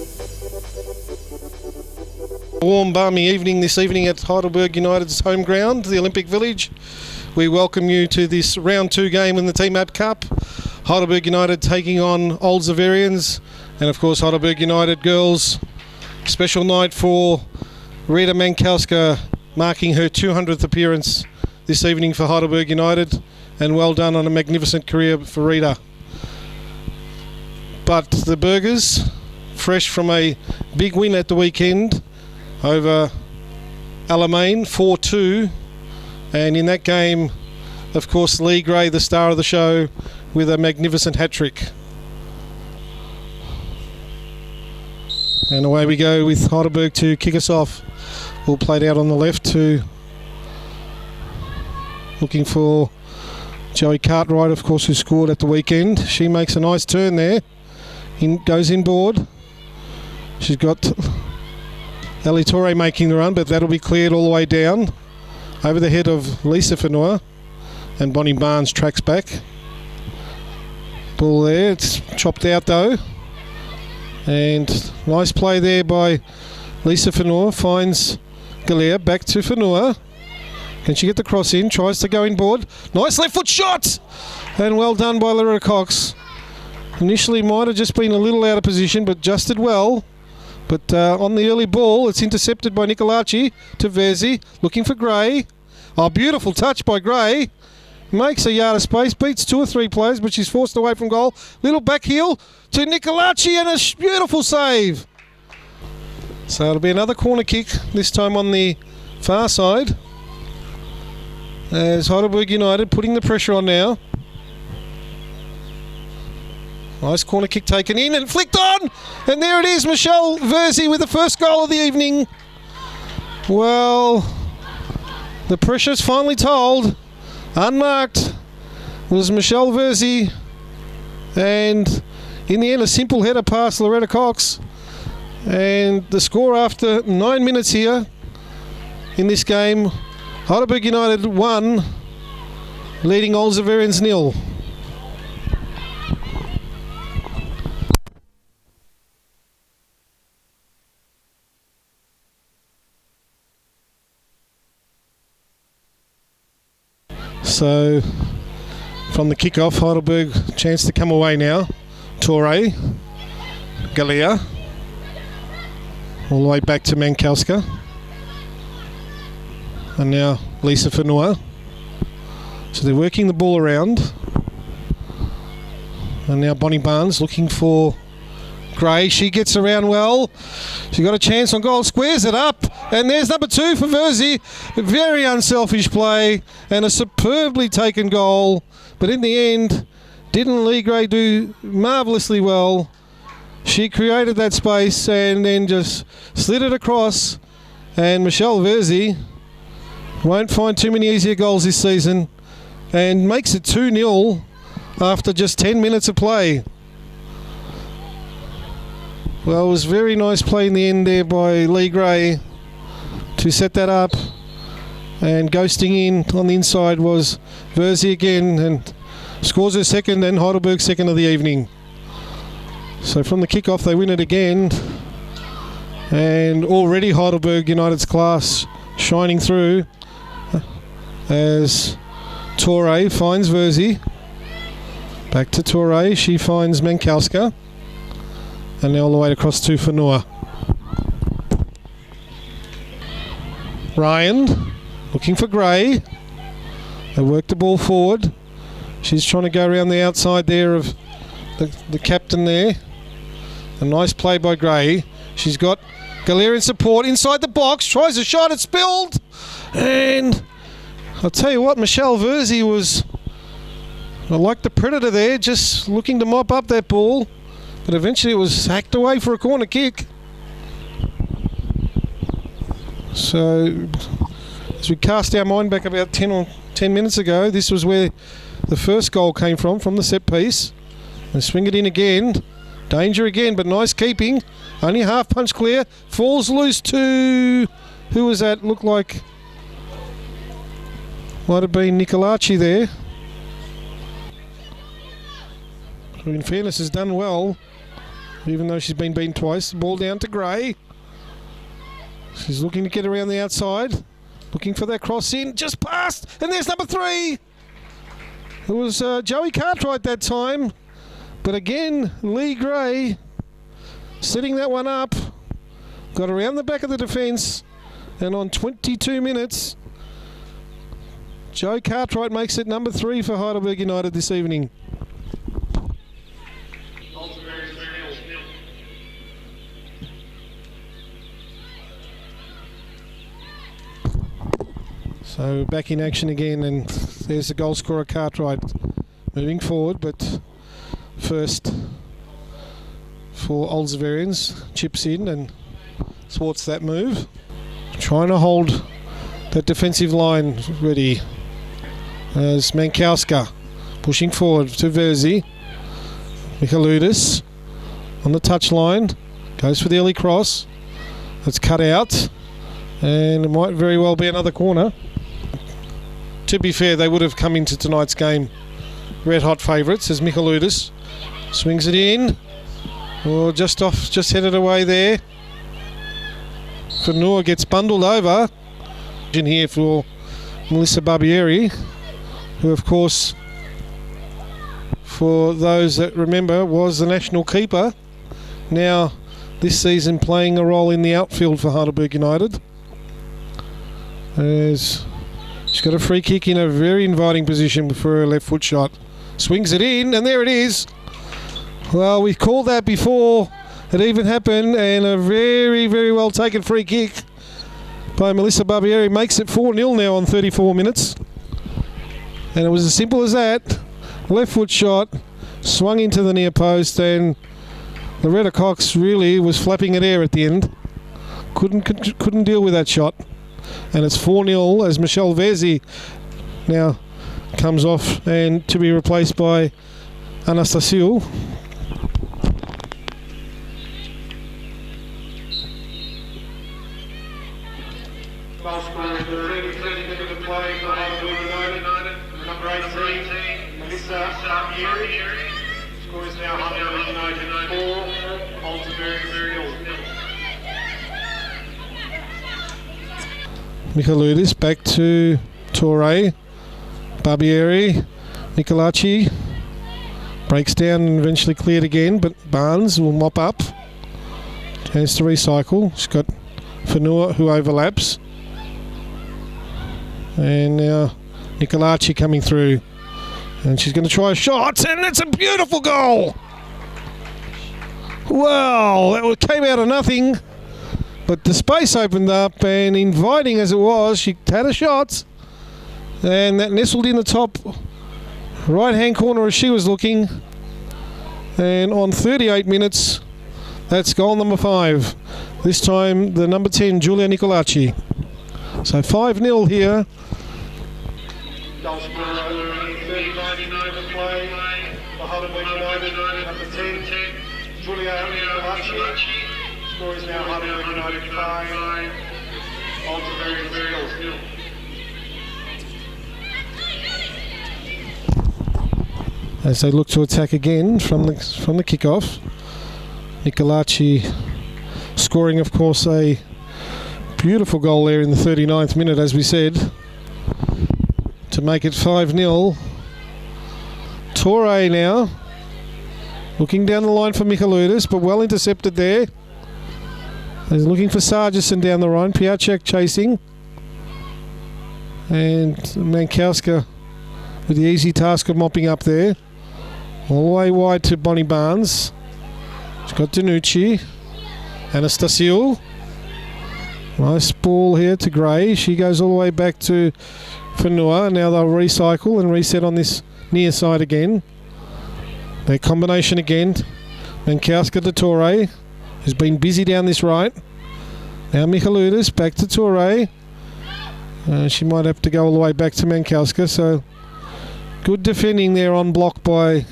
A warm, balmy evening this evening at Heidelberg United's home ground, the Olympic Village. We welcome you to this round 2 game in the Team-Up Cup. Heidelberg United taking on Old Xaverians, and of course Heidelberg United girls. Special night for Rita Mankowska, marking her 200th appearance this evening for Heidelberg United, and well done on a magnificent career for Rita. But the Burgers, fresh from a big win at the weekend over Alamein, 4-2, and in that game, of course, Lee Gray, the star of the show, with a magnificent hat-trick. And away we go with Heidelberg to kick us off. Ball played out on the left to looking for Joey Cartwright, of course, who scored at the weekend. She makes a nice turn there. Goes inboard. She's got Ellie Torre making the run, but that'll be cleared all the way down over the head of Lisa Fenua, and Bonnie Barnes tracks back. Ball there, it's chopped out though, and nice play there by Lisa Fenua. Finds Galea, back to Fenua. Can she get the cross in? Tries to go inboard. Nice left foot shot, and well done by Loretta Cox. Initially might have just been a little out of position, but adjusted well. But on the early ball, it's intercepted by Nicolacci to Verzi, looking for Gray. Oh, beautiful touch by Gray. Makes a yard of space, beats 2 or 3 players, but she's forced away from goal. Little back heel to Nicolacci, and a beautiful save. So it'll be another corner kick, this time on the far side, as Heidelberg United putting the pressure on now. Nice corner kick taken in and flicked on, and there it is, Michelle Verzi with the first goal of the evening. Well, the pressure's finally told. Unmarked was Michelle Verzi, and in the end a simple header past Loretta Cox, and the score after 9 minutes here in this game, Heidelberg United 1, leading Old Xaverians 0. So, from the kick-off, Heidelberg chance to come away now. Torre, Galea, all the way back to Mankowska. And now Lisa Fenua. So they're working the ball around. And now Bonnie Barnes looking for Gray. She gets around well. She got a chance on goal, squares it up, and there's number 2 for Verzi. Very unselfish play and a superbly taken goal, but in the end, didn't Lee Gray do marvellously well? She created that space and then just slid it across, and Michelle Verzi won't find too many easier goals this season and makes it 2-0 after just 10 minutes of play. Well, it was very nice play in the end there by Lee Gray to set that up, and ghosting in on the inside was Verzi again, and scores her second and Heidelberg's second of the evening. So from the kick-off they win it again, and already Heidelberg United's class shining through as Torre finds Verzi. Back to Torre, she finds Mankowska. And now all the way across to Fenua. Ryan looking for Gray. They work the ball forward. She's trying to go around the outside there of the captain there. A nice play by Gray. She's got Galera in support inside the box. Tries a shot, it's spilled. And I'll tell you what, Michelle Verzi was like the predator there, just looking to mop up that ball. But eventually it was hacked away for a corner kick. So, as we cast our mind back about 10 minutes ago, this was where the first goal came from the set piece. And swing it in again. Danger again, but nice keeping. Only half punch clear. Falls loose to... Who was that? Looked like... Might have been Nicolacci there. Who in fairness has done well. even though she's been beaten twice. Ball down to Gray. She's looking to get around the outside. Looking for that cross in. Just passed. And there's number 3. It was Joey Cartwright that time. But again, Lee Gray setting that one up. Got around the back of the defence. And on 22 minutes, Joe Cartwright makes it number 3 for Heidelberg United this evening. So back in action again, and there's the goal scorer Cartwright moving forward, but first for Old Xaverians, chips in and thwarts that move. Trying to hold that defensive line ready as Mankowska pushing forward to Verzi. Michaludis on the touchline, goes for the early cross. It's cut out, and it might very well be another corner. To be fair, they would have come into tonight's game red hot favourites as Michaludis swings it in. Oh, just headed away there. Fanua gets bundled over. In here for Melissa Barbieri, who of course, for those that remember, was the national keeper. Now this season playing a role in the outfield for Heidelberg United. As she's got a free kick in a very inviting position for her left foot shot. Swings it in, and there it is. Well, we called that before it even happened, and a very, very well taken free kick by Melissa Barbieri makes it 4-0 now on 34 minutes. And it was as simple as that. Left foot shot, swung into the near post, and Loretta Cox really was flapping at air at the end. Couldn't deal with that shot. And it's 4-0 as Michelle Verzi now comes off and to be replaced by Anastasiou. Number 18, Melissa Barbieri. Score is now Heidelberg United 4, Old Xaverians 0. Michaludis back to Torre. Barbieri. Nicolaci breaks down and eventually cleared again, but Barnes will mop up. Chance to recycle. She's got Fanua who overlaps. And now Nicolaci coming through. And she's going to try a shot, and it's a beautiful goal! Well, that came out of nothing. But the space opened up, and inviting as it was, she had a shot. And that nestled in the top right-hand corner as she was looking. And on 38 minutes, that's goal number 5. This time, the number 10, Giulia Nicolaci. So 5-0 here. Goal scorer, 39 over play for Heidelberg United, number 10, Giulia Nicolaci. Score is now Heidelberg United 5, Old Xaverians 0. As they look to attack again from the kickoff. Nicolaci scoring, of course, a beautiful goal there in the 39th minute, as we said, to make it 5-0. Torre now looking down the line for Michaludis, but well intercepted there. He's looking for Sargison down the line. Piacek chasing. And Mankowska with the easy task of mopping up there. All the way wide to Bonnie Barnes. She's got Danucci. Anastasiou. Nice ball here to Gray. She goes all the way back to Fanua. Now they'll recycle and reset on this near side again. Their combination again. Mankowska to Torre, who's been busy down this right. Now Michaludis back to Torre. She might have to go all the way back to Mankowska. So good defending there on block by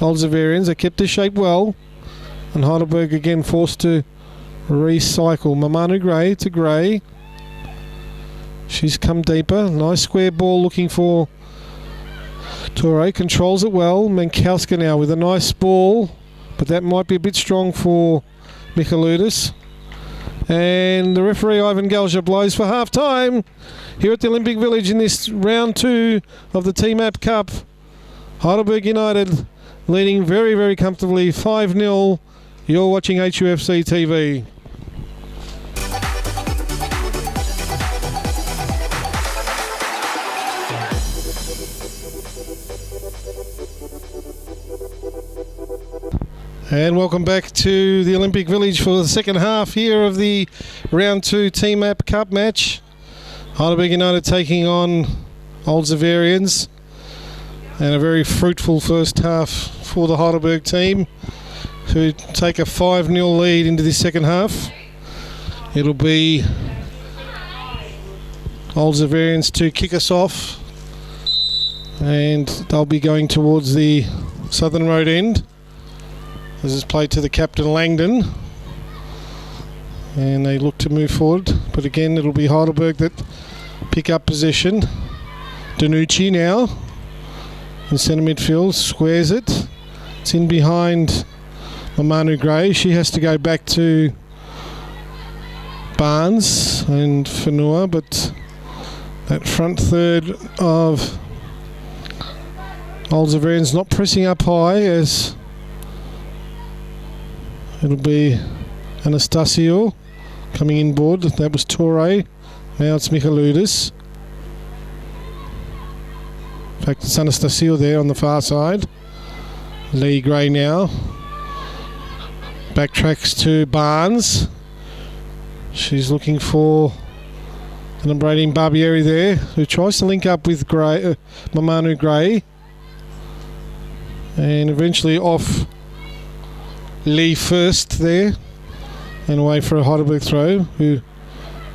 Old Xaverians. They kept the shape well. And Heidelberg again forced to recycle. Mamanu Gray to Gray. She's come deeper. Nice square ball looking for Torre. Controls it well. Mankowska now with a nice ball. But but that might be a bit strong for Michaludis. And the referee Ivan Galja blows for half time here at the Olympic Village in this round 2 of the T-Map Cup. Heidelberg United leading very, very comfortably 5-0. You're watching HUFC TV. And welcome back to the Olympic Village for the second half here of the round 2 T-Map Cup match. Heidelberg United taking on Old Xaverians, and a very fruitful first half for the Heidelberg team, who take a 5-0 lead into the second half. It'll be Old Xaverians to kick us off, and they'll be going towards the southern road end. This is played to the captain Langdon, and they look to move forward, but again it'll be Heidelberg that pick up possession. Danucci now in centre midfield, squares it. It's in behind Mamanu Gray. She has to go back to Barnes and Fanua, but that front third of Old Xaverians not pressing up high, as it'll be Anastasio coming in board. That was Torre. Now it's Michaludis. In fact, it's Anastasio there on the far side. Lee Gray now backtracks to Barnes. She's looking for the number 18 Barbieri there, who tries to link up with Mamanu Gray, and eventually off Lee first there, and away for a Heidelberg throw, who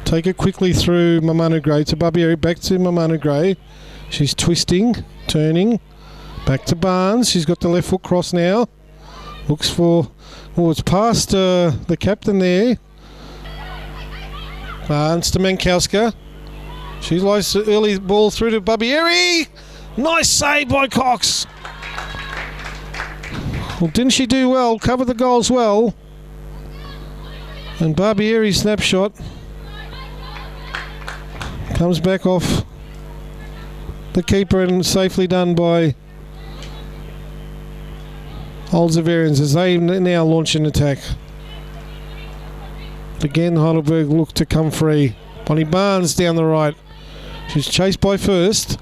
take it quickly through Mamanu Gray to Barbieri, back to Mamanu Gray. She's twisting, turning, back to Barnes. She's got the left foot cross now. Looks for, it's past the captain there. Barnes to Mankowska. She lies the early ball through to Barbieri. Nice save by Cox. Well, didn't she do well? Cover the goals well. And Barbieri's snapshot comes back off the keeper and safely done by Old Xaverians as they now launch an attack. Again, Heidelberg look to come free. Bonnie Barnes down the right. She's chased by First.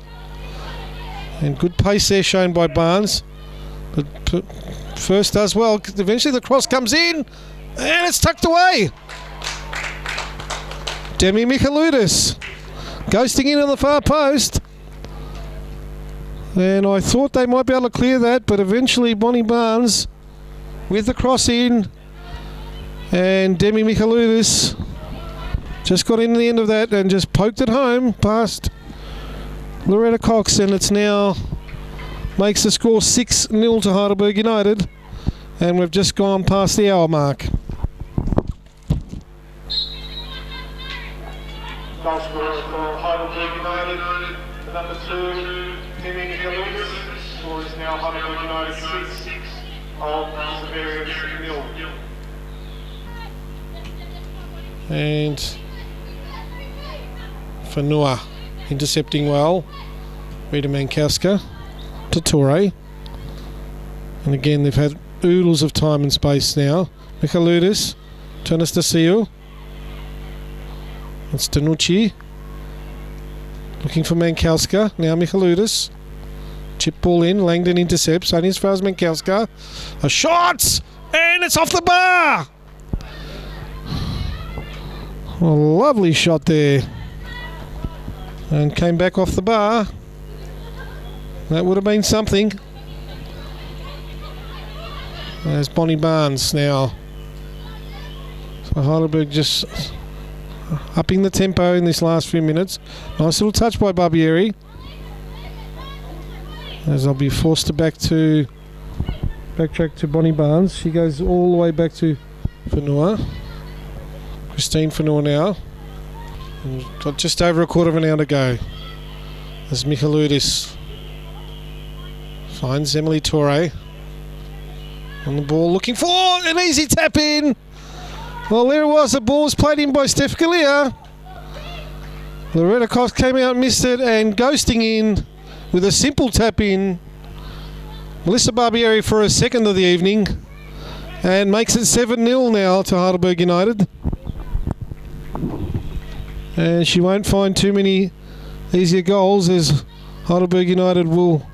And good pace there shown by Barnes. But First does well. Eventually the cross comes in, and it's tucked away. Demi Michaludis ghosting in on the far post. And I thought they might be able to clear that, but eventually Bonnie Barnes with the cross in, and Demi Michaludis just got in the end of that and just poked it home past Loretta Cox, and it's now makes the score 6-0 to Heidelberg United, and we've just gone past the hour mark. Goal scorer for Heidelberg United, the number 2, Timmy Michaludis. Score is now Heidelberg United 6, Old Xaverians 0. And Fanua intercepting well. Rita Mankowska to Torre. And again, they've had oodles of time and space now. Michaludis to Anastasio. It's Danucci looking for Mankowska. Now Michaludis. Chip ball in. Langdon intercepts. Only as far as Mankowska. A shot! And it's off the bar! A lovely shot there. And came back off the bar. That would have been something. There's Bonnie Barnes now. So Heidelberg just upping the tempo in this last few minutes. Nice little touch by Barbieri, as I'll be forced to backtrack to Bonnie Barnes. She goes all the way back to Fanua. Christine Fanua now. And got just over a quarter of an hour to go. As Michaludis finds Emily Torre. On the ball, looking for an easy tap in. Well, there it was. The ball was played in by Steph Galea. Loretta Cox came out, missed it, and ghosting in with a simple tap in. Melissa Barbieri for her second of the evening, and makes it 7-0 now to Heidelberg United. And she won't find too many easier goals, as Heidelberg United will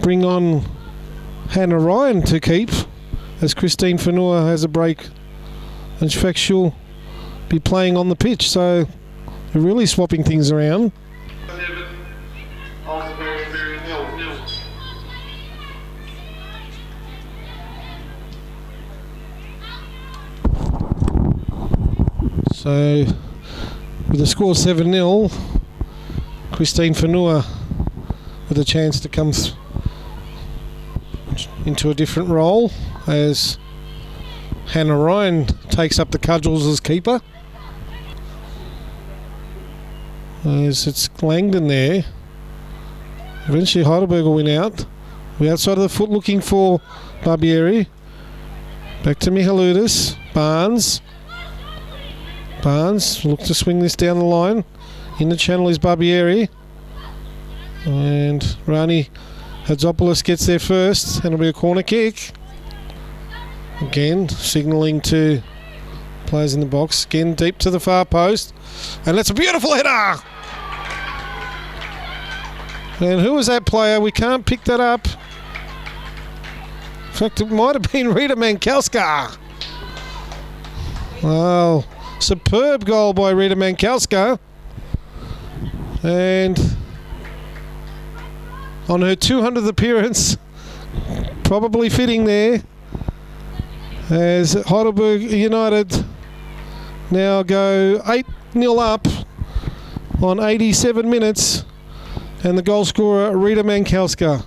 bring on Hannah Ryan to keep, as Christine Fanua has a break. In fact, she'll be playing on the pitch, so they're really swapping things around. So, with the score 7-0, Christine Fanua with a chance to come into a different role as Hannah Ryan takes up the cudgels as keeper. As it's Langdon there. Eventually Heidelberg will win out. We're outside of the foot looking for Barbieri. Back to Michailudis. Barnes look to swing this down the line. In the channel is Barbieri. And Rani Hadzopoulos gets there first, and it'll be a corner kick. Again, signalling to players in the box. Again, deep to the far post. And that's a beautiful header! And who was that player? We can't pick that up. In fact, it might have been Rita Mankowska. Wow. Superb goal by Rita Mankowska. And on her 200th appearance, probably fitting there, as Heidelberg United now go 8-0 up on 87 minutes, and the goal scorer Rita Mankowska.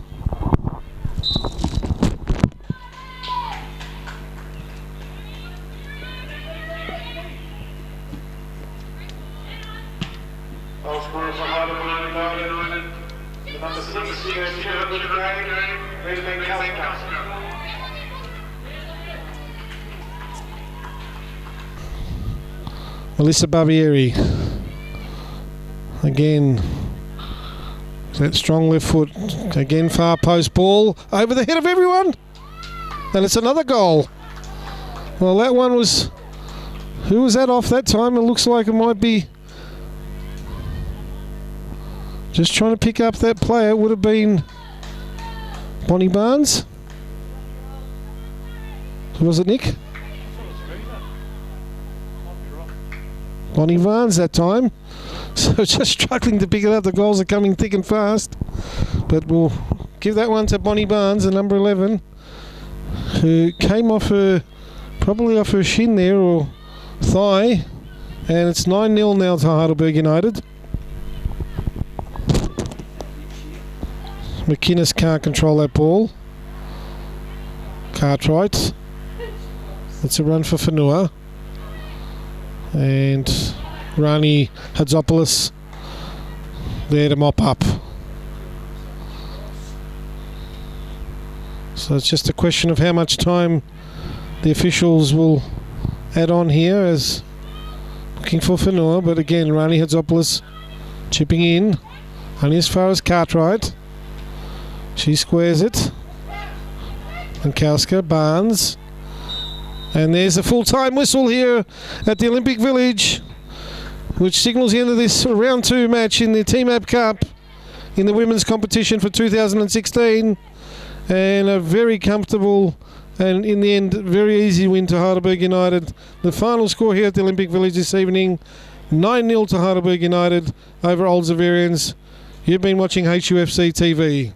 Goal scorer for Heidelberg United, the number 6 Rita Mankowska. Melissa Barbieri. Again, that strong left foot. Again, far post ball over the head of everyone. And it's another goal. Well, that one was... Who was that off that time? It looks like it might be... Just trying to pick up that player. It would have been Bonnie Barnes. Who was it, Nick? Bonnie Barnes that time. So just struggling to pick it up. The goals are coming thick and fast. But we'll give that one to Bonnie Barnes, the number 11, who came off her, probably off her shin there or thigh. And it's 9-0 now to Heidelberg United. McInnes can't control that ball. Cartwright. It's a run for Fanua. And Rani Hadzopoulos there to mop up. So it's just a question of how much time the officials will add on here, as looking for Fanua, but again Rani Hadzopoulos chipping in only as far as Cartwright. She squares it. Mankowska, Barnes. And there's a full-time whistle here at the Olympic Village, which signals the end of this round 2 match in the Team-App Cup in the women's competition for 2016. And a very comfortable and, in the end, very easy win to Heidelberg United. The final score here at the Olympic Village this evening, 9-0 to Heidelberg United over Old Xaverians. You've been watching HUFC TV.